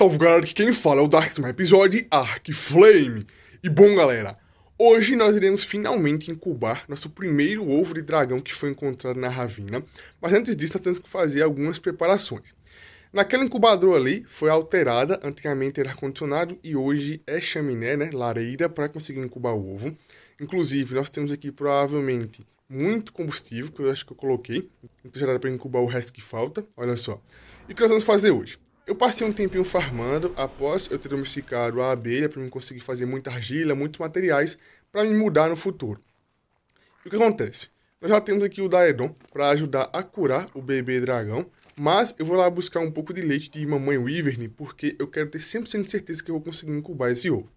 Salve galera, aqui quem fala é o Darksman, episódio Arc Flame. E bom galera, hoje nós iremos finalmente incubar nosso primeiro ovo de dragão que foi encontrado na ravina. Mas antes disso nós temos que fazer algumas preparações. Naquela incubadora ali foi alterada, antigamente era ar-condicionado e hoje é chaminé, né, lareira, para conseguir incubar o ovo. Inclusive nós temos aqui provavelmente muito combustível, que eu acho que eu coloquei, então já dá para incubar o resto que falta, olha só. E o que nós vamos fazer hoje? Eu passei um tempinho farmando após eu ter domesticado a abelha para eu conseguir fazer muita argila, muitos materiais para me mudar no futuro. E o que acontece? Nós já temos aqui o Daedon para ajudar a curar o bebê dragão, mas eu vou lá buscar um pouco de leite de mamãe Wyvern porque eu quero ter 100% de certeza que eu vou conseguir incubar esse ovo.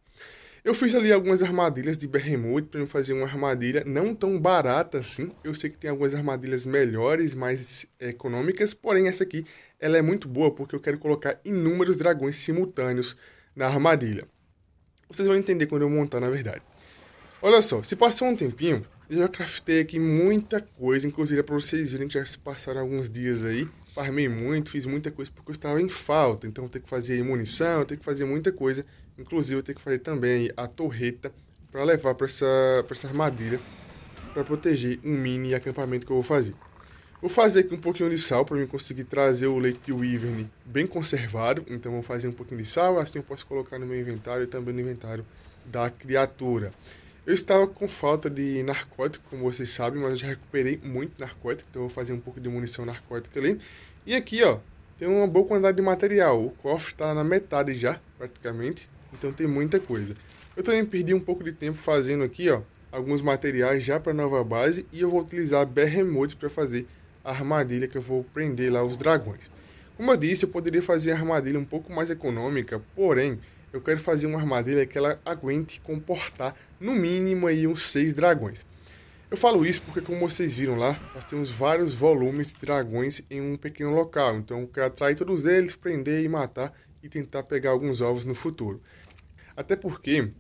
Eu fiz ali algumas armadilhas de Behemoth para eu fazer uma armadilha não tão barata assim. Eu sei que tem algumas armadilhas melhores, mais econômicas, porém essa aqui ela é muito boa porque eu quero colocar inúmeros dragões simultâneos na armadilha. Vocês vão entender quando eu montar, na verdade. Olha só, se passou um tempinho, eu já craftei aqui muita coisa, inclusive é para vocês verem que já se passaram alguns dias aí. Farmei muito, fiz muita coisa porque eu estava em falta, então eu tenho que fazer munição, eu tenho que fazer muita coisa. Inclusive eu tenho que fazer também a torreta para levar para essa armadilha, para proteger um mini acampamento que eu vou fazer. Vou fazer aqui um pouquinho de sal para mim conseguir trazer o leite de Wyvern bem conservado. Então vou fazer um pouquinho de sal, assim eu posso colocar no meu inventário e também no inventário da criatura. Eu estava com falta de narcótico, como vocês sabem, mas eu já recuperei muito narcótico, então eu vou fazer um pouco de munição narcótica ali. E aqui, ó, tem uma boa quantidade de material. O cofre está na metade já, praticamente, então tem muita coisa. Eu também perdi um pouco de tempo fazendo aqui, ó, alguns materiais já para a nova base e eu vou utilizar Behemoth para fazer a armadilha que eu vou prender lá os dragões. Como eu disse, eu poderia fazer a armadilha um pouco mais econômica, porém, eu quero fazer uma armadilha que ela aguente comportar no mínimo aí uns 6 dragões. Eu falo isso porque, como vocês viram lá, nós temos vários volumes de dragões em um pequeno local. Então eu quero atrair todos eles, prender e matar e tentar pegar alguns ovos no futuro. Até porque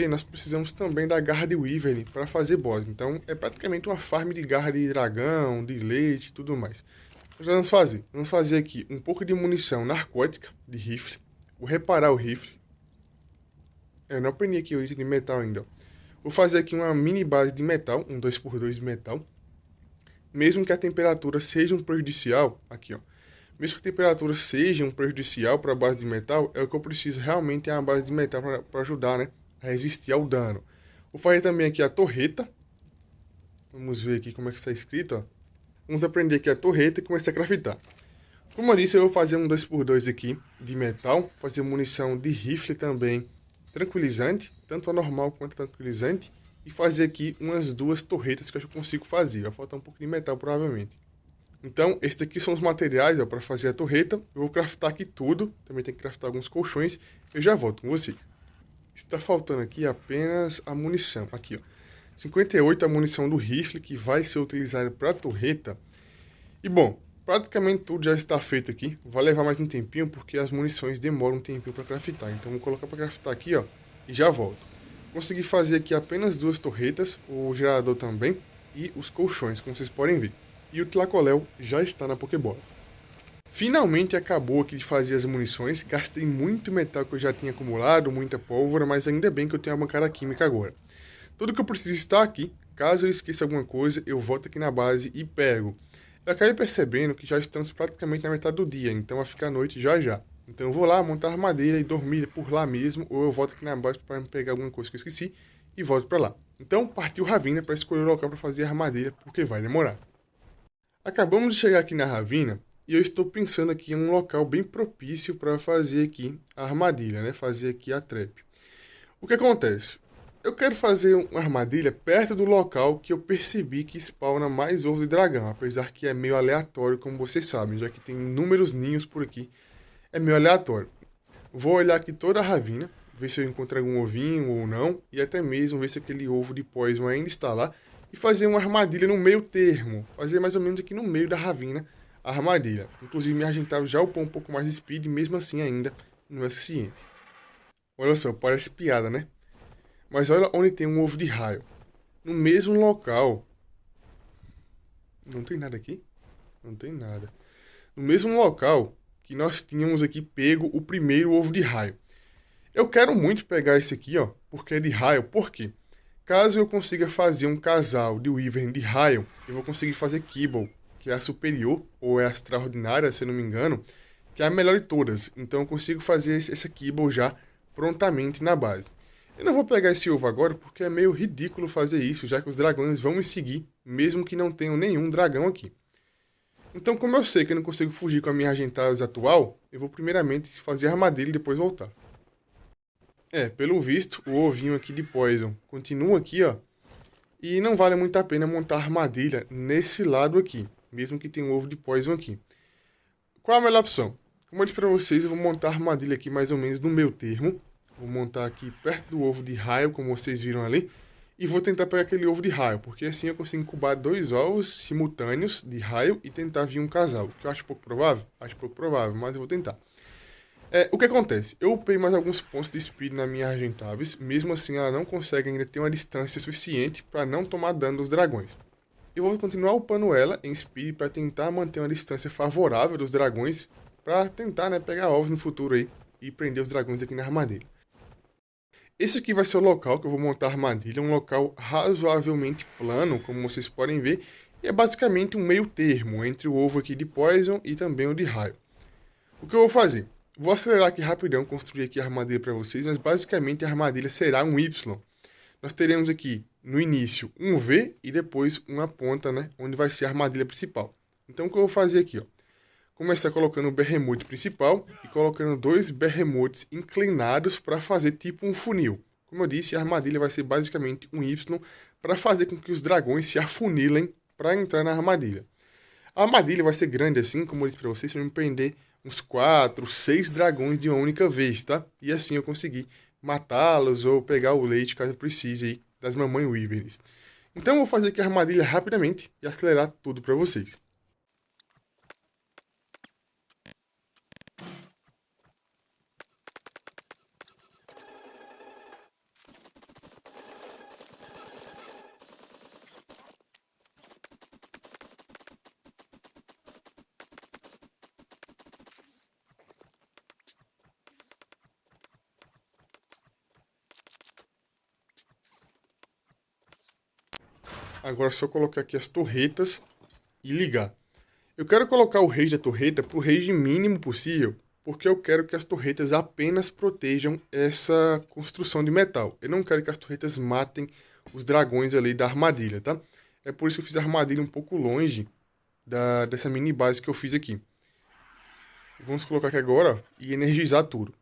nós precisamos também da garra de Wyvern para fazer boss. Então é praticamente uma farm de garra de dragão, de leite e tudo mais. Então, vamos fazer? Vamos fazer aqui um pouco de munição narcótica de rifle. Vou reparar o rifle. Eu não aprendi aqui o item de metal ainda. Vou fazer aqui uma mini base de metal, um 2x2 de metal. Mesmo que a temperatura seja um prejudicial, aqui ó. Mesmo que a temperatura seja um prejudicial para a base de metal, é o que eu preciso realmente é uma base de metal para ajudar, né, a resistir ao dano. Vou fazer também aqui a torreta. Vamos ver aqui como é que está escrito, ó. Vamos aprender aqui a torreta e começar a craftar. Como eu disse, eu vou fazer um 2x2 aqui de metal, fazer munição de rifle também tranquilizante, tanto a normal quanto a tranquilizante, e fazer aqui umas 2 torretas que eu consigo fazer. Vai faltar um pouco de metal provavelmente. Então, esses aqui são os materiais para fazer a torreta. Eu vou craftar aqui tudo, também tem que craftar alguns colchões. Eu já volto com vocês. Está faltando aqui apenas a munição. Aqui, ó. 58 a munição do rifle que vai ser utilizada para a torreta. E bom, praticamente tudo já está feito aqui. Vai levar mais um tempinho porque as munições demoram um tempinho para craftar. Então vou colocar para craftar aqui, ó, e já volto. Consegui fazer aqui apenas 2 torretas, o gerador também e os colchões, como vocês podem ver. E o Tlacoléu já está na Pokébola. Finalmente acabou aqui de fazer as munições. Gastei muito metal que eu já tinha acumulado, muita pólvora, mas ainda bem que eu tenho a bancada química agora. Tudo que eu preciso está aqui. Caso eu esqueça alguma coisa, eu volto aqui na base e pego. Eu acabei percebendo que já estamos praticamente na metade do dia, então vai ficar noite já já. Então eu vou lá montar a armadilha e dormir por lá mesmo, ou eu volto aqui na base para pegar alguma coisa que eu esqueci e volto para lá. Então partiu Ravina para escolher o local para fazer a armadilha, porque vai demorar. Acabamos de chegar aqui na Ravina e eu estou pensando aqui em um local bem propício para fazer aqui a armadilha, né? Fazer aqui a trap. O que acontece? Eu quero fazer uma armadilha perto do local que eu percebi que spawna mais ovo de dragão, apesar que é meio aleatório, como vocês sabem, já que tem inúmeros ninhos por aqui, é meio aleatório. Vou olhar aqui toda a ravina, ver se eu encontro algum ovinho ou não, e até mesmo ver se aquele ovo de poison ainda está lá, e fazer uma armadilha no meio termo, fazer mais ou menos aqui no meio da ravina a armadilha. Inclusive me argentar já upou um pouco mais de speed, mesmo assim ainda não é suficiente. Olha só, parece piada, né? Mas olha onde tem um ovo de raio. No mesmo local. Não tem nada aqui? Não tem nada. No mesmo local que nós tínhamos aqui pego o primeiro ovo de raio. Eu quero muito pegar esse aqui, ó, porque é de raio. Por quê? Caso eu consiga fazer um casal de Wyvern de raio, eu vou conseguir fazer Kibble, que é a superior, ou é a extraordinária, se eu não me engano, que é a melhor de todas. Então eu consigo fazer essa Kibble já prontamente na base. Eu não vou pegar esse ovo agora, porque é meio ridículo fazer isso, já que os dragões vão me seguir, mesmo que não tenham nenhum dragão aqui. Então, como eu sei que eu não consigo fugir com a minha Argentavis atual, eu vou primeiramente fazer a armadilha e depois voltar. Pelo visto, o ovinho aqui de Poison continua aqui, ó. E não vale muito a pena montar armadilha nesse lado aqui, mesmo que tenha um ovo de Poison aqui. Qual a melhor opção? Como eu disse para vocês, eu vou montar a armadilha aqui mais ou menos no meio termo. Vou montar aqui perto do ovo de raio, como vocês viram ali. E vou tentar pegar aquele ovo de raio, porque assim eu consigo incubar 2 ovos simultâneos de raio e tentar vir um casal. Que eu acho pouco provável? Acho pouco provável, mas eu vou tentar. O que acontece? Eu upei mais alguns pontos de speed na minha Argentavis, mesmo assim ela não consegue ainda ter uma distância suficiente para não tomar dano dos dragões. Eu vou continuar upando ela em speed para tentar manter uma distância favorável dos dragões, para tentar, né, pegar ovos no futuro aí e prender os dragões aqui na armadilha. Esse aqui vai ser o local que eu vou montar a armadilha, um local razoavelmente plano, como vocês podem ver, e é basicamente um meio termo entre o ovo aqui de Poison e também o de raio. O que eu vou fazer? Vou acelerar aqui rapidão, construir aqui a armadilha para vocês, mas basicamente a armadilha será um Y. Nós teremos aqui, no início, um V e depois uma ponta, né, onde vai ser a armadilha principal. Então, o que eu vou fazer aqui, ó? Começar colocando o Behemoth principal e colocando 2 Behemoths inclinados para fazer tipo um funil. Como eu disse, a armadilha vai ser basicamente um Y para fazer com que os dragões se afunilem para entrar na armadilha. A armadilha vai ser grande assim, como eu disse para vocês, para me prender uns 4, 6 dragões de uma única vez, tá? E assim eu consegui matá-los ou pegar o leite caso precise aí das mamães Wyverns. Então eu vou fazer aqui a armadilha rapidamente e acelerar tudo para vocês. Agora é só colocar aqui as torretas e ligar. Eu quero colocar o rage da torreta para o rage mínimo possível, porque eu quero que as torretas apenas protejam essa construção de metal. Eu não quero que as torretas matem os dragões ali da armadilha, tá? É por isso que eu fiz a armadilha um pouco longe dessa mini base que eu fiz aqui. Vamos colocar aqui agora ó, e energizar tudo.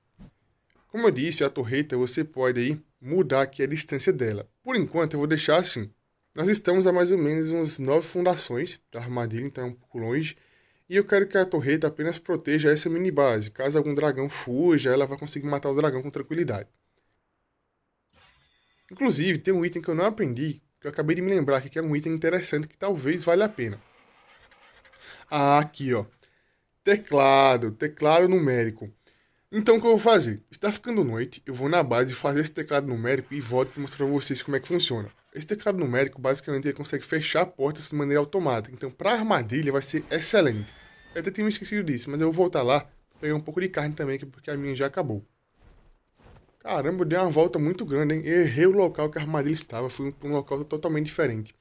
Como eu disse, a torreta você pode aí mudar aqui a distância dela. Por enquanto eu vou deixar assim. Nós estamos a mais ou menos umas 9 fundações da armadilha, então é um pouco longe. E eu quero que a torreta apenas proteja essa mini base. Caso algum dragão fuja, ela vai conseguir matar o dragão com tranquilidade. Inclusive, tem um item que eu não aprendi, que eu acabei de me lembrar aqui, que é um item interessante que talvez valha a pena. Ah, aqui ó. Teclado numérico. Então o que eu vou fazer? Está ficando noite, eu vou na base fazer esse teclado numérico e volto para mostrar para vocês como é que funciona. Esse teclado numérico, basicamente, ele consegue fechar portas de maneira automática. Então, para armadilha, vai ser excelente. Eu até tinha me esquecido disso, mas eu vou voltar lá, pegar um pouco de carne também, porque a minha já acabou. Caramba, eu dei uma volta muito grande, hein? Eu errei o local que a armadilha estava, fui para um local totalmente diferente.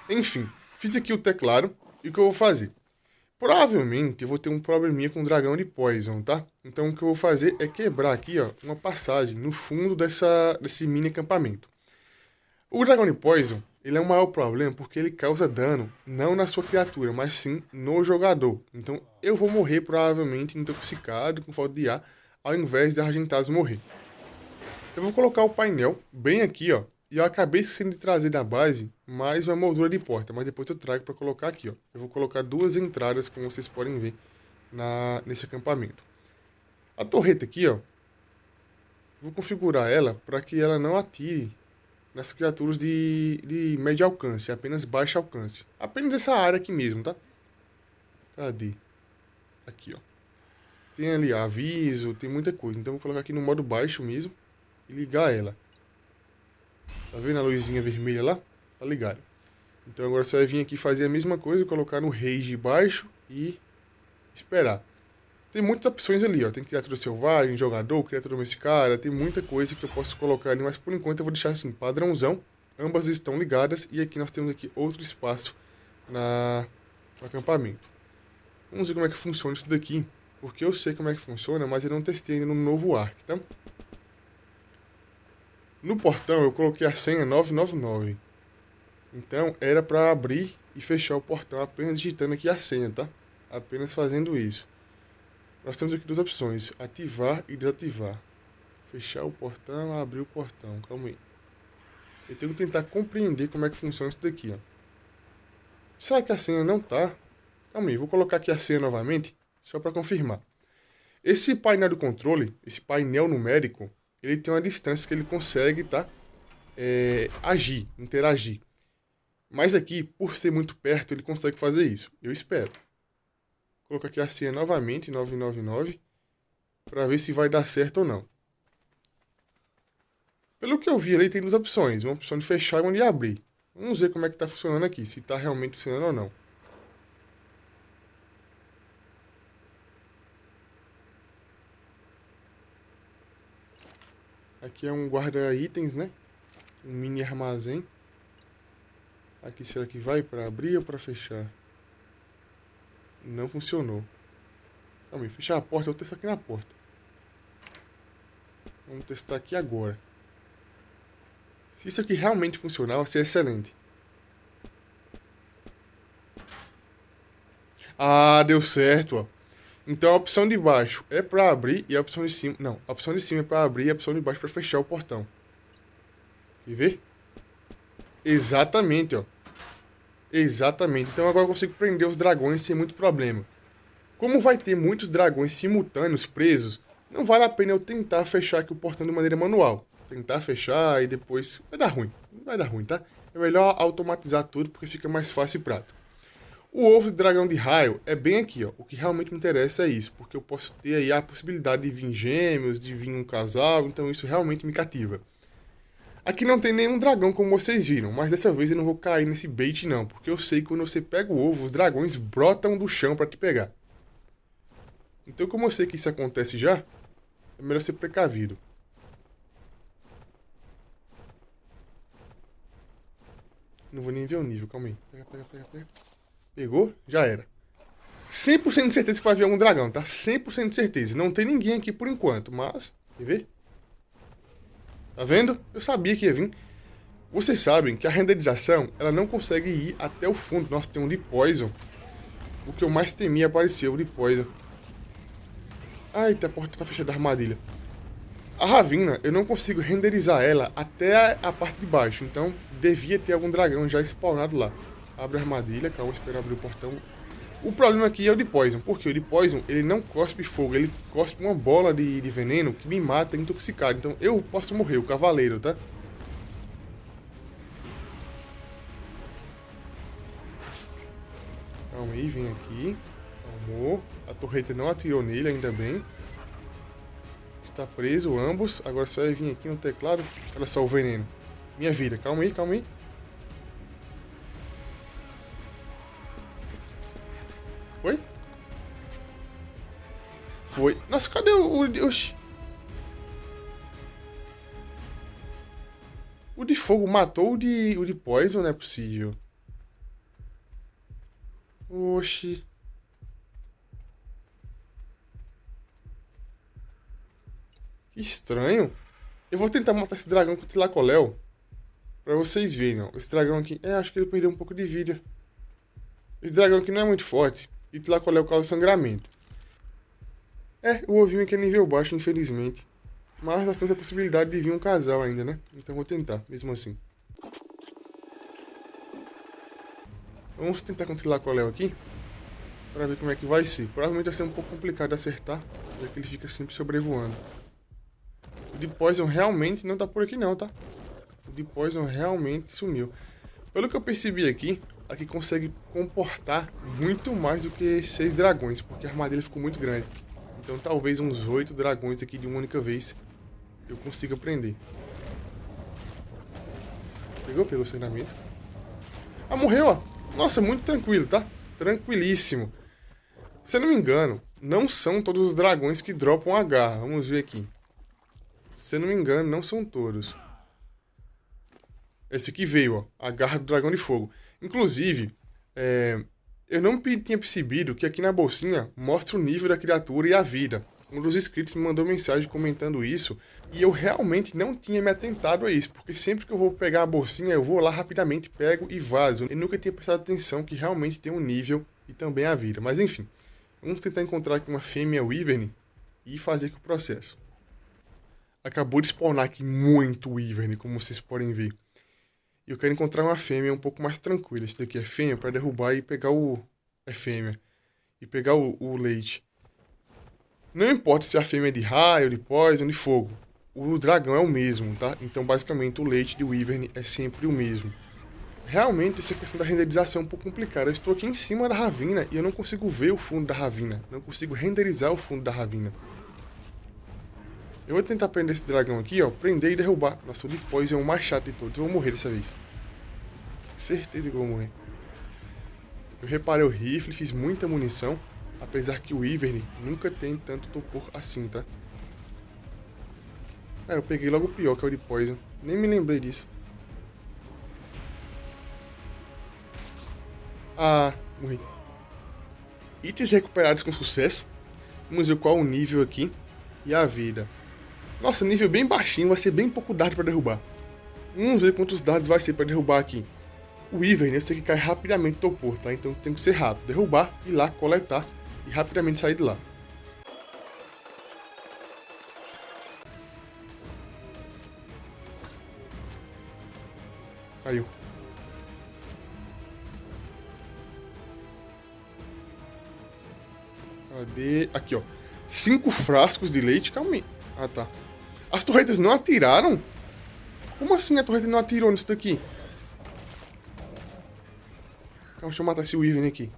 Enfim, fiz aqui o teclado, e o que eu vou fazer? Provavelmente eu vou ter um probleminha com o dragão de Poison, tá? Então o que eu vou fazer é quebrar aqui, ó, uma passagem no fundo desse mini acampamento. O dragão de Poison, ele é o maior problema porque ele causa dano, não na sua criatura, mas sim no jogador. Então eu vou morrer provavelmente intoxicado, com falta de ar, ao invés de Argentavis morrer. Eu vou colocar o painel bem aqui, ó. E eu acabei esquecendo de trazer da base mais uma moldura de porta, mas depois eu trago para colocar aqui, ó. Eu vou colocar 2 entradas, como vocês podem ver, nesse acampamento. A torreta aqui, ó. Vou configurar ela para que ela não atire nas criaturas de médio alcance, apenas baixo alcance. Apenas essa área aqui mesmo, tá? Cadê? Aqui, ó. Tem ali aviso, tem muita coisa. Então vou colocar aqui no modo baixo mesmo e ligar ela. Tá vendo a luzinha vermelha lá? Tá ligado. Então agora você vai vir aqui fazer a mesma coisa, colocar no rage baixo e esperar. Tem muitas opções ali, ó. Tem criatura selvagem, jogador, criatura domesticada, tem muita coisa que eu posso colocar ali, mas por enquanto eu vou deixar assim, padrãozão. Ambas estão ligadas e aqui nós temos aqui outro espaço no acampamento. Vamos ver como é que funciona isso daqui, porque eu sei como é que funciona, mas eu não testei ainda no novo Ark, tá? No portão eu coloquei a senha 999. Então era para abrir e fechar o portão apenas digitando aqui a senha, tá? Apenas fazendo isso. Nós temos aqui duas opções, ativar e desativar. Fechar o portão, abrir o portão, calma aí. Eu tenho que tentar compreender como é que funciona isso daqui, ó. Será que a senha não tá? Calma aí, vou colocar aqui a senha novamente, só para confirmar. Esse painel de controle, esse painel numérico, ele tem uma distância que ele consegue, tá? Agir, interagir. Mas aqui, por ser muito perto, ele consegue fazer isso. Eu espero. Vou colocar aqui a senha novamente, 999, para ver se vai dar certo ou não. Pelo que eu vi ali, tem duas opções. Uma opção de fechar e uma de abrir. Vamos ver como é que está funcionando aqui, se está realmente funcionando ou não. Aqui é um guarda-itens, né? Um mini armazém. Aqui será que vai para abrir ou para fechar? Não funcionou. Calma aí, fechar a porta, eu vou testar aqui na porta. Vamos testar aqui agora. Se isso aqui realmente funcionar, vai ser excelente. Ah, deu certo, ó. Então a opção de baixo é para abrir e a opção de cima... Não, a opção de cima é para abrir e a opção de baixo é para fechar o portão. Quer ver? Exatamente, ó. Exatamente. Então agora eu consigo prender os dragões sem muito problema. Como vai ter muitos dragões simultâneos presos, não vale a pena eu tentar fechar aqui o portão de maneira manual. Tentar fechar e depois... Vai dar ruim. Vai dar ruim, tá? É melhor automatizar tudo porque fica mais fácil e prático. O ovo de dragão de raio é bem aqui, ó. O que realmente me interessa é isso, porque eu posso ter aí a possibilidade de vir gêmeos, de vir um casal, então isso realmente me cativa. Aqui não tem nenhum dragão como vocês viram, mas dessa vez eu não vou cair nesse bait não, porque eu sei que quando você pega o ovo, os dragões brotam do chão para te pegar. Então como eu sei que isso acontece já, é melhor ser precavido. Não vou nem ver o nível, calma aí. Pega. Pegou? Já era. 100% de certeza que vai vir algum dragão, tá? 100% de certeza. Não tem ninguém aqui por enquanto, mas... Quer ver? Tá vendo? Eu sabia que ia vir. Vocês sabem que a renderização, ela não consegue ir até o fundo. Nossa, tem um de Poison. O que eu mais temia apareceu, o de Poison. Ai, a porta tá fechada da armadilha. A Ravina, eu não consigo renderizar ela até a parte de baixo. Então, devia ter algum dragão já spawnado lá. Abre a armadilha, calma, espera abrir o portão. O problema aqui é o de Poison, porque o de Poison, ele não cospe fogo, ele cospe uma bola de veneno que me mata intoxicado. Então eu posso morrer, o cavaleiro, tá? Calma aí, vem aqui. Calmou. A torreta não atirou nele, ainda bem. Está preso ambos. Agora só vai vir aqui no teclado. Olha só o veneno. Minha vida, calma aí, calma aí. Foi? Foi. Nossa, cadê oxi. O de fogo matou o de Poison, não é possível. Oxi. Que estranho. Eu vou tentar matar esse dragão com o Tlacoléu. Pra vocês verem, ó. Esse dragão aqui... acho que ele perdeu um pouco de vida. Esse dragão aqui não é muito forte. E Tlacoléu causa sangramento. O ovinho aqui é nível baixo, infelizmente. Mas nós temos a possibilidade de vir um casal ainda, né? Então vou tentar, mesmo assim. Vamos tentar com o Tlacoléu aqui. Pra ver como é que vai ser. Provavelmente vai ser um pouco complicado de acertar. Já que ele fica sempre sobrevoando. O de Poison realmente não tá por aqui não, tá? O de Poison realmente sumiu. Pelo que eu percebi aqui consegue comportar muito mais do que 6 dragões, porque a armadilha ficou muito grande. Então talvez uns 8 dragões aqui de uma única vez eu consiga prender. Pegou o treinamento. Ah, morreu, ó. Nossa, muito tranquilo, tá? Tranquilíssimo. Se eu não me engano, não são todos os dragões que dropam a garra. Vamos ver aqui. Se eu não me engano, não são todos. Esse aqui veio, ó, a garra do dragão de fogo. Inclusive, eu não tinha percebido que aqui na bolsinha mostra o nível da criatura e a vida. Um dos inscritos me mandou mensagem comentando isso, e eu realmente não tinha me atentado a isso, porque sempre que eu vou pegar a bolsinha, eu vou lá rapidamente, pego e vazo. Eu nunca tinha prestado atenção que realmente tem um nível e também a vida. Mas enfim, vamos tentar encontrar aqui uma fêmea Wyvern e fazer aqui o processo. Acabou de spawnar aqui muito Wyvern, como vocês podem ver. E eu quero encontrar uma fêmea um pouco mais tranquila. Esse daqui é fêmea para derrubar e pegar o... É fêmea. E pegar o leite. Não importa se a fêmea é de raio, de poison, de fogo. O dragão é o mesmo, tá? Então, basicamente, o leite de Wyvern é sempre o mesmo. Realmente, essa questão da renderização é um pouco complicada. Eu estou aqui em cima da ravina e eu não consigo ver o fundo da ravina. Não consigo renderizar o fundo da ravina. Eu vou tentar prender esse dragão aqui, ó. Prender e derrubar. Nossa, o de poison é o mais chato de todos. Eu vou morrer dessa vez. Certeza que eu vou morrer. Eu reparei o rifle, fiz muita munição. Apesar que o Wyvern nunca tem tanto topor assim, tá? Cara, eu peguei logo o pior, que é o de poison. Nem me lembrei disso. Ah, morri. Itens recuperados com sucesso. Vamos ver qual o nível aqui. E a vida. Nossa, nível bem baixinho, vai ser bem pouco dado para derrubar. Vamos ver quantos dados vai ser para derrubar aqui. O Wyvern, eu sei que cai rapidamente do topor, tá? Então tem que ser rápido. Derrubar, ir lá, coletar e rapidamente sair de lá. Caiu. Cadê? Aqui, ó. 5 frascos de leite. Calma aí. Ah, tá. As torretas não atiraram? Como assim a torreta não atirou nisso daqui? Calma, deixa eu matar esse Wyvern aqui.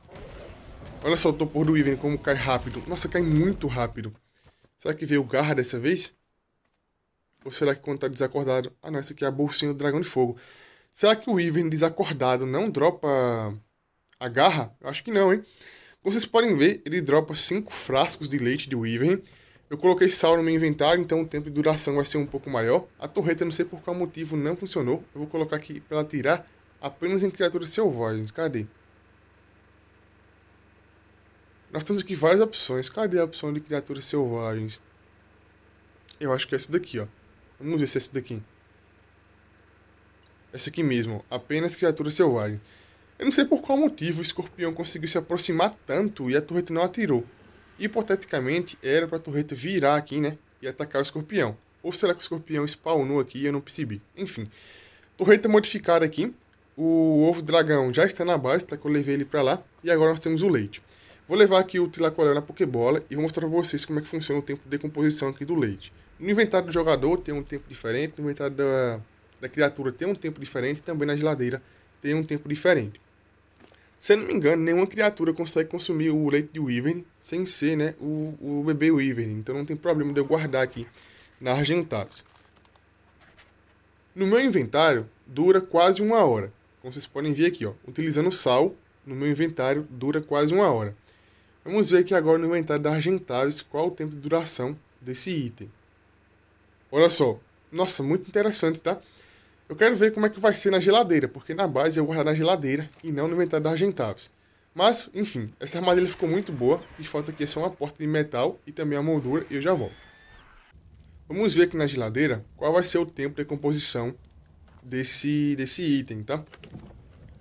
Olha só o topor do Wyvern como cai rápido. Nossa, cai muito rápido. Será que veio garra dessa vez? Ou será que quando tá desacordado... Ah, não, essa aqui é a bolsinha do dragão de fogo. Será que o Wyvern desacordado não dropa a garra? Eu acho que não, hein? Como vocês podem ver, ele dropa 5 frascos de leite de Wyvern. Eu coloquei sal no meu inventário, então o tempo de duração vai ser um pouco maior. A torreta, não sei por qual motivo, não funcionou. Eu vou colocar aqui para ela atirar apenas em criaturas selvagens. Cadê? Nós temos aqui várias opções. Cadê a opção de criaturas selvagens? Eu acho que é essa daqui, ó. Vamos ver se é essa daqui. Essa aqui mesmo, apenas criaturas selvagens. Eu não sei por qual motivo o escorpião conseguiu se aproximar tanto e a torreta não atirou. Hipoteticamente, era para a torreta virar aqui, né? E atacar o escorpião. Ou será que o escorpião spawnou aqui e eu não percebi? Enfim. Torreta modificada aqui. O ovo dragão já está na base, tá? Que eu levei ele para lá. E agora nós temos o leite. Vou levar aqui o Tilacolé na Pokébola e vou mostrar para vocês como é que funciona o tempo de decomposição aqui do leite. No inventário do jogador tem um tempo diferente, no inventário da criatura tem um tempo diferente e também na geladeira tem um tempo diferente. Se eu não me engano, nenhuma criatura consegue consumir o leite de Wyvern sem ser, né, o bebê Wyvern. Então não tem problema de eu guardar aqui na Argentavis. No meu inventário, dura quase 1 hora. Como vocês podem ver aqui, ó, utilizando sal, no meu inventário dura quase 1 hora. Vamos ver aqui agora no inventário da Argentavis qual o tempo de duração desse item. Olha só. Nossa, muito interessante, tá? Eu quero ver como é que vai ser na geladeira, porque na base eu vou guardar na geladeira e não no inventário da Argentavis. Mas, enfim, essa armadilha ficou muito boa e falta aqui só uma porta de metal e também a moldura e eu já volto. Vamos ver aqui na geladeira qual vai ser o tempo de decomposição desse item, tá?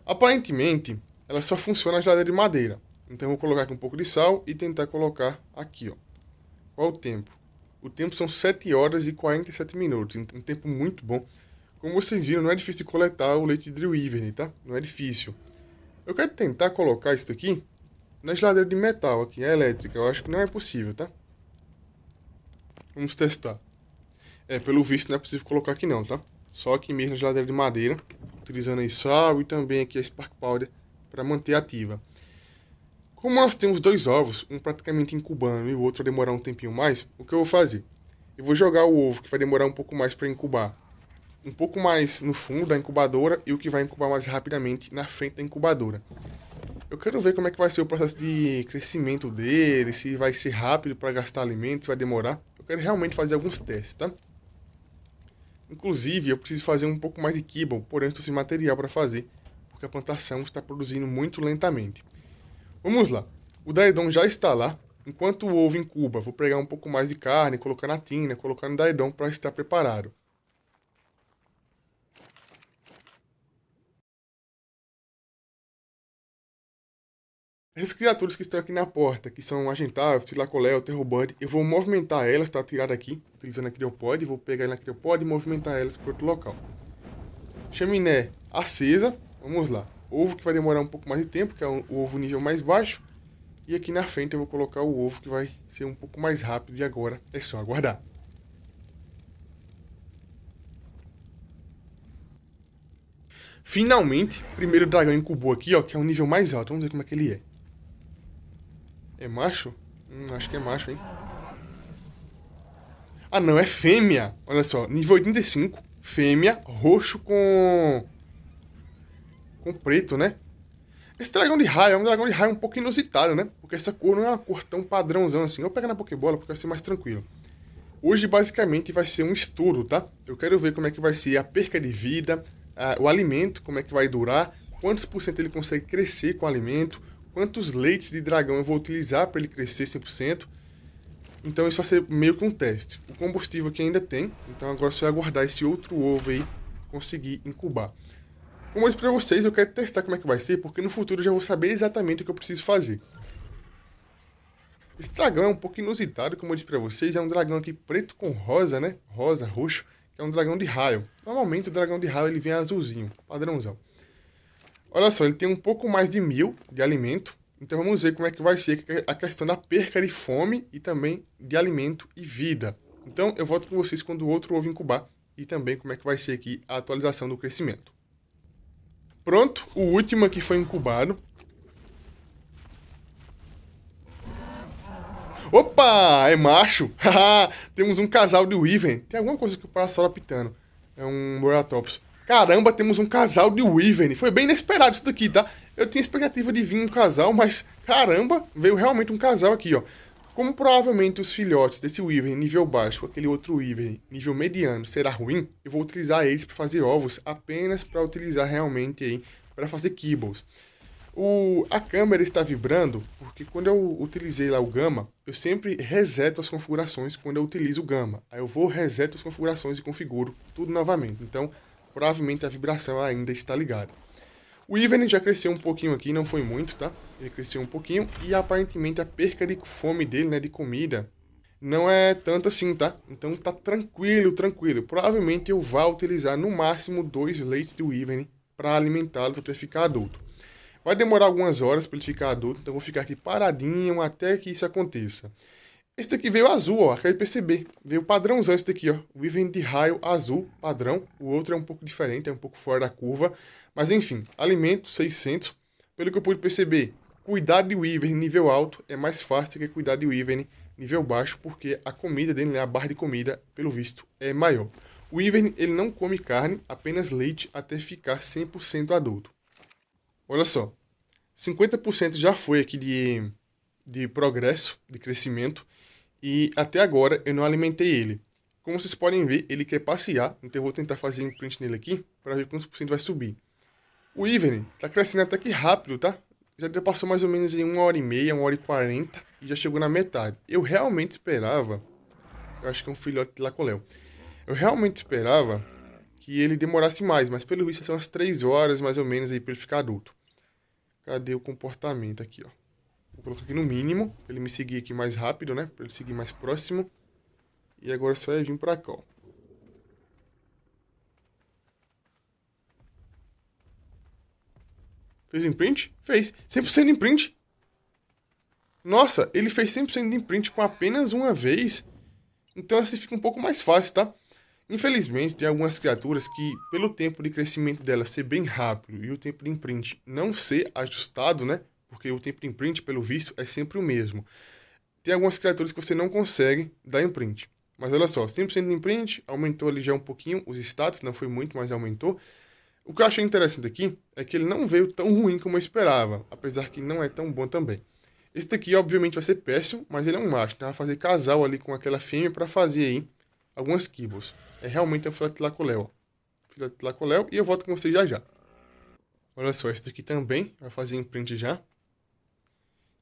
Aparentemente, ela só funciona na geladeira de madeira. Então eu vou colocar aqui um pouco de sal e tentar colocar aqui, ó. Qual o tempo? O tempo são 7 horas e 47 minutos, um tempo muito bom. Como vocês viram, não é difícil de coletar o leite de Wyvern, tá? Não é difícil. Eu quero tentar colocar isso aqui na geladeira de metal, aqui, a elétrica. Eu acho que não é possível, tá? Vamos testar. Pelo visto não é possível colocar aqui não, tá? Só aqui mesmo na geladeira de madeira, utilizando aí sal e também aqui a Spark Powder para manter ativa. Como nós temos 2 ovos, um praticamente incubando e o outro vai demorar um tempinho mais, o que eu vou fazer? Eu vou jogar o ovo, que vai demorar um pouco mais para incubar, um pouco mais no fundo da incubadora e o que vai incubar mais rapidamente na frente da incubadora. Eu quero ver como é que vai ser o processo de crescimento dele, se vai ser rápido para gastar alimentos, se vai demorar. Eu quero realmente fazer alguns testes, tá? Inclusive, eu preciso fazer um pouco mais de kibble, porém estou sem material para fazer, porque a plantação está produzindo muito lentamente. Vamos lá. O Daedon já está lá. Enquanto o ovo incuba, vou pegar um pouco mais de carne, colocar na tina, colocar no Daedon para estar preparado. Essas criaturas que estão aqui na porta, que são Argentavis, Thylacoleo, Terrorbird, eu vou movimentar elas para tirar daqui, utilizando a Criopod, vou pegar ela na Criopod e movimentar elas para outro local. Chaminé acesa, vamos lá. Ovo que vai demorar um pouco mais de tempo, que é o ovo nível mais baixo. E aqui na frente eu vou colocar o ovo que vai ser um pouco mais rápido e agora é só aguardar. Finalmente, o primeiro dragão incubou aqui, ó, que é um nível mais alto. Vamos ver como é que ele é. É macho? Acho que é macho, hein? Ah, não, é fêmea. Olha só, nível 85, fêmea, roxo com preto, né? Esse dragão de raio é um dragão de raio um pouco inusitado, né? Porque essa cor não é uma cor tão padrãozão assim. Eu vou pegar na Pokébola porque vai ser mais tranquilo. Hoje, basicamente, vai ser um estudo, tá? Eu quero ver como é que vai ser a perca de vida, o alimento, como é que vai durar, quantos por cento ele consegue crescer com o alimento, quantos leites de dragão eu vou utilizar para ele crescer 100%. Então isso vai ser meio que um teste. O combustível aqui ainda tem, então agora é só aguardar esse outro ovo aí conseguir incubar. Como eu disse para vocês, eu quero testar como é que vai ser, porque no futuro eu já vou saber exatamente o que eu preciso fazer. Esse dragão é um pouco inusitado, como eu disse pra vocês, é um dragão aqui preto com rosa, né? Rosa, roxo, que é um dragão de raio. Normalmente o dragão de raio ele vem azulzinho, padrãozão. Olha só, ele tem um pouco mais de 1000 de alimento, então vamos ver como é que vai ser a questão da perca de fome e também de alimento e vida. Então eu volto com vocês quando o outro ovo incubar e também como é que vai ser aqui a atualização do crescimento. Pronto, o último aqui foi incubado. Opa, é macho. Temos um casal de Wyvern. Tem alguma coisa que o Parasauro apitando. É um Boratopus. Caramba, temos um casal de Wyvern. Foi bem inesperado isso daqui, tá? Eu tinha expectativa de vir um casal, mas caramba, veio realmente um casal aqui, ó. Como provavelmente os filhotes desse Wyvern nível baixo, aquele outro Wyvern nível mediano, será ruim, eu vou utilizar eles para fazer ovos apenas para utilizar realmente aí para fazer kibbles. A câmera está vibrando porque quando eu utilizei lá o Gamma, eu sempre reseto as configurações quando eu utilizo o Gamma. Aí eu vou, reseto as configurações e configuro tudo novamente. Então, provavelmente a vibração ainda está ligada. O Ivern já cresceu um pouquinho aqui, não foi muito, tá? Ele cresceu um pouquinho e aparentemente a perca de fome dele, né, de comida, não é tanto assim, tá? Então tá tranquilo, tranquilo. Provavelmente eu vá utilizar no máximo 2 leites de Ivern para alimentá-los até ficar adulto. Vai demorar algumas horas para ele ficar adulto, então eu vou ficar aqui paradinho até que isso aconteça. Esse daqui veio azul, ó, acabei de perceber. Veio padrãozão esse daqui, ó. O Wyvern de raio azul, padrão. O outro é um pouco diferente, é um pouco fora da curva. Mas enfim, alimento 600. Pelo que eu pude perceber, cuidar de Wyvern nível alto é mais fácil que cuidar de Wyvern nível baixo, porque a comida dele, né, a barra de comida, pelo visto, é maior. O Wyvern, ele não come carne, apenas leite até ficar 100% adulto. Olha só, 50% já foi aqui de progresso, de crescimento, e até agora eu não alimentei ele. Como vocês podem ver, ele quer passear, então eu vou tentar fazer um print nele aqui, para ver quantos por cento vai subir. O Ivern tá crescendo até que rápido, tá? Já passou mais ou menos em 1h30, 1h40, e já chegou na metade. Eu realmente esperava, eu acho que é um filhote de Lacoléu, eu realmente esperava que ele demorasse mais, mas pelo visto são umas 3 horas mais ou menos aí para ele ficar adulto. Cadê o comportamento aqui, ó? Vou colocar aqui no mínimo, pra ele me seguir aqui mais rápido, né? Pra ele seguir mais próximo. E agora só é vir pra cá, ó. Fez imprint? Fez. 100% de imprint. Nossa, ele fez 100% de imprint com apenas uma vez. Então assim fica um pouco mais fácil, tá? Infelizmente, tem algumas criaturas que, pelo tempo de crescimento delas ser bem rápido e o tempo de imprint não ser ajustado, né? Porque o tempo de imprint, pelo visto, é sempre o mesmo. Tem algumas criaturas que você não consegue dar imprint. Mas olha só, 100% de imprint, aumentou ali já um pouquinho os status, não foi muito, mas aumentou. O que eu achei interessante aqui é que ele não veio tão ruim como eu esperava, apesar que não é tão bom também. Esse daqui, obviamente, vai ser péssimo, mas ele é um macho, então vai fazer casal ali com aquela fêmea para fazer aí algumas kibbles. É realmente um filhote de Lacoléu, ó. Filhote de Lacoléu, e eu volto com vocês já já. Olha só, esse daqui também vai fazer imprint já.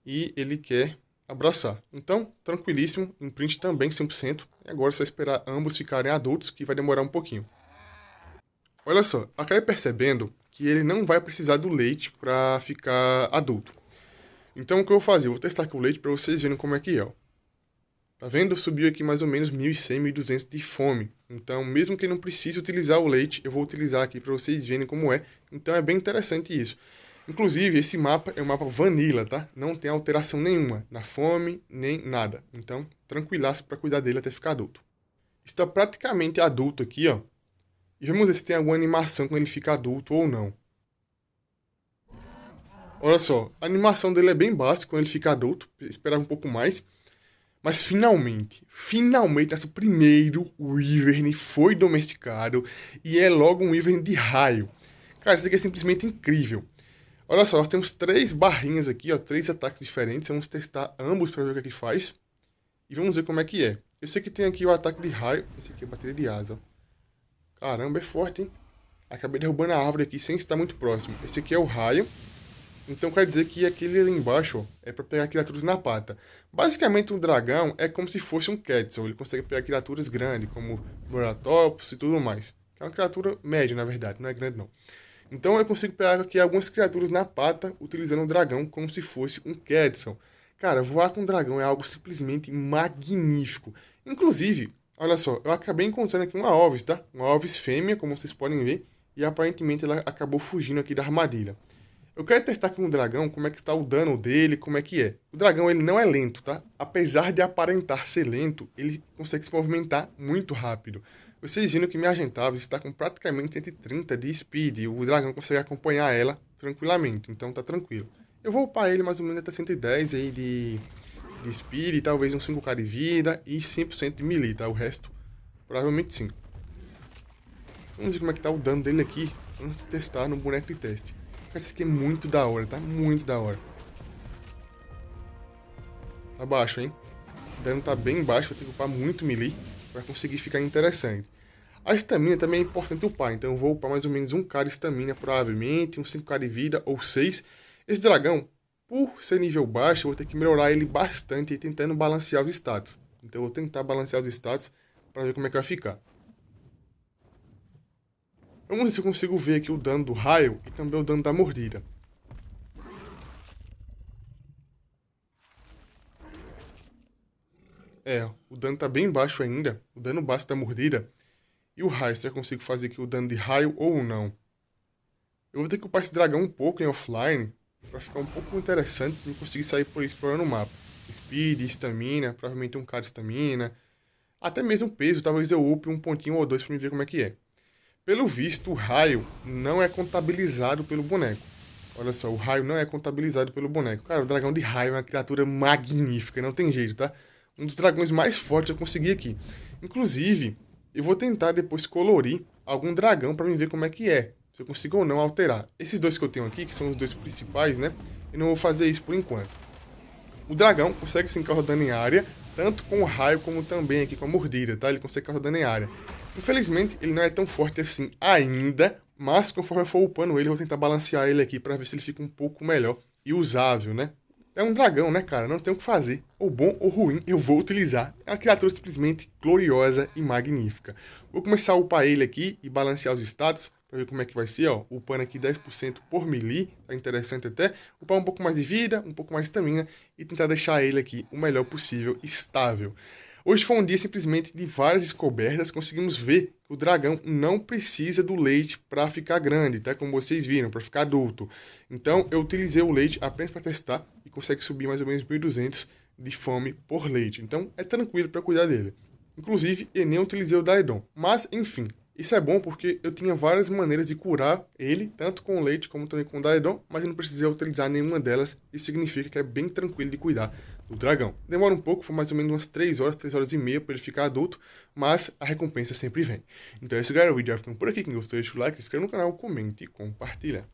E ele quer abraçar. Então, tranquilíssimo, imprint também 100%. E agora é só esperar ambos ficarem adultos, que vai demorar um pouquinho. Olha só, acabei percebendo que ele não vai precisar do leite para ficar adulto. Então, o que eu vou fazer? Eu vou testar aqui o leite para vocês verem como é que é, ó. Tá vendo? Subiu aqui mais ou menos 1.100, 1.200 de fome. Então, mesmo que não precise utilizar o leite, eu vou utilizar aqui para vocês verem como é. Então, é bem interessante isso. Inclusive, esse mapa é um mapa vanilla, tá? Não tem alteração nenhuma na fome, nem nada. Então, tranquilaço para cuidar dele até ficar adulto. Está praticamente adulto aqui, ó. E vamos ver se tem alguma animação quando ele fica adulto ou não. Olha só, a animação dele é bem básica quando ele fica adulto. Esperava um pouco mais. Mas finalmente, nosso primeiro Wyvern foi domesticado. E é logo um Wyvern de raio. Cara, isso aqui é simplesmente incrível. Olha só, nós temos 3 barrinhas aqui, ó, 3 ataques diferentes. Vamos testar ambos para ver o que é que faz. E vamos ver como é que é. Esse aqui tem aqui o ataque de raio. Esse aqui é a bateria de asa. Caramba, é forte, hein? Acabei derrubando a árvore aqui sem estar muito próximo. Esse aqui é o raio. Então quer dizer que aquele ali embaixo, ó, é para pegar criaturas na pata. Basicamente um dragão é como se fosse um Quetzal. Ele consegue pegar criaturas grandes, como Boratopus e tudo mais. É uma criatura média, na verdade, não é grande não. Então eu consigo pegar aqui algumas criaturas na pata, utilizando o dragão como se fosse um Quetzal. Cara, voar com um dragão é algo simplesmente magnífico. Inclusive, olha só, eu acabei encontrando aqui uma Ovis, tá? Uma Ovis fêmea, como vocês podem ver. E aparentemente ela acabou fugindo aqui da armadilha. Eu quero testar com o dragão como é que está o dano dele, como é que é. O dragão ele não é lento, tá? Apesar de aparentar ser lento, ele consegue se movimentar muito rápido. Vocês viram que minha Argentavis está com praticamente 130 de speed e o dragão consegue acompanhar ela tranquilamente, então tá tranquilo. Eu vou upar ele mais ou menos até 110 aí de speed, talvez uns 5k de vida e 100% de melee, tá? O resto, provavelmente sim. Vamos ver como é que tá o dano dele aqui antes de testar no boneco de teste. Cara, isso aqui é muito da hora, tá? Muito da hora. Tá baixo, hein? O dano tá bem baixo, vou ter que upar muito melee para conseguir ficar interessante. A estamina também é importante upar, então eu vou upar mais ou menos 1k de estamina, provavelmente, uns 5k de vida ou 6. Esse dragão, por ser nível baixo, eu vou ter que melhorar ele bastante tentando balancear os status. Então eu vou tentar balancear os status para ver como é que vai ficar. Vamos ver se eu consigo ver aqui o dano do raio e também o dano da mordida. É, o dano tá bem baixo ainda, o dano base da mordida. E o raio, será que eu consigo fazer aqui o dano de raio ou não? Eu vou ter que upar esse dragão um pouco em offline, para ficar um pouco interessante, para eu conseguir sair por aí explorando o mapa. Speed, estamina, provavelmente um cara de estamina. Até mesmo peso, talvez eu upe um pontinho ou dois para me ver como é que é. Pelo visto, o raio não é contabilizado pelo boneco. Olha só, o raio não é contabilizado pelo boneco. Cara, o dragão de raio é uma criatura magnífica, não tem jeito, tá? Um dos dragões mais fortes eu consegui aqui. Inclusive, eu vou tentar depois colorir algum dragão para me ver como é que é. Se eu consigo ou não alterar. Esses dois que eu tenho aqui, que são os dois principais, né? Eu não vou fazer isso por enquanto. O dragão consegue sim causar dano em área, tanto com o raio como também aqui com a mordida, tá? Ele consegue causar dano em área. Infelizmente, ele não é tão forte assim ainda, mas conforme eu for upando ele, eu vou tentar balancear ele aqui para ver se ele fica um pouco melhor e usável, né? É um dragão, né, cara? Não tem o que fazer. Ou bom ou ruim, eu vou utilizar. É uma criatura simplesmente gloriosa e magnífica. Vou começar a upar ele aqui e balancear os status para ver como é que vai ser, ó. Upando aqui 10% por melee, tá interessante até. Upar um pouco mais de vida, um pouco mais de estamina e tentar deixar ele aqui o melhor possível, estável. Hoje foi um dia simplesmente de várias descobertas. Conseguimos ver que o dragão não precisa do leite para ficar grande, tá? Como vocês viram, para ficar adulto. Então eu utilizei o leite apenas para testar e consegue subir mais ou menos 1.200 de fome por leite. Então é tranquilo para cuidar dele. Inclusive eu nem utilizei o Daedon. Mas enfim, isso é bom porque eu tinha várias maneiras de curar ele, tanto com leite como também com o Daedon, mas eu não precisei utilizar nenhuma delas. Isso significa que é bem tranquilo de cuidar do dragão. Demora um pouco, foi mais ou menos umas 3 horas e meia para ele ficar adulto, mas a recompensa sempre vem. Então é isso, galera, o vídeo vai ficando por aqui. Quem gostou, deixa o like, se inscreva no canal, comente e compartilha.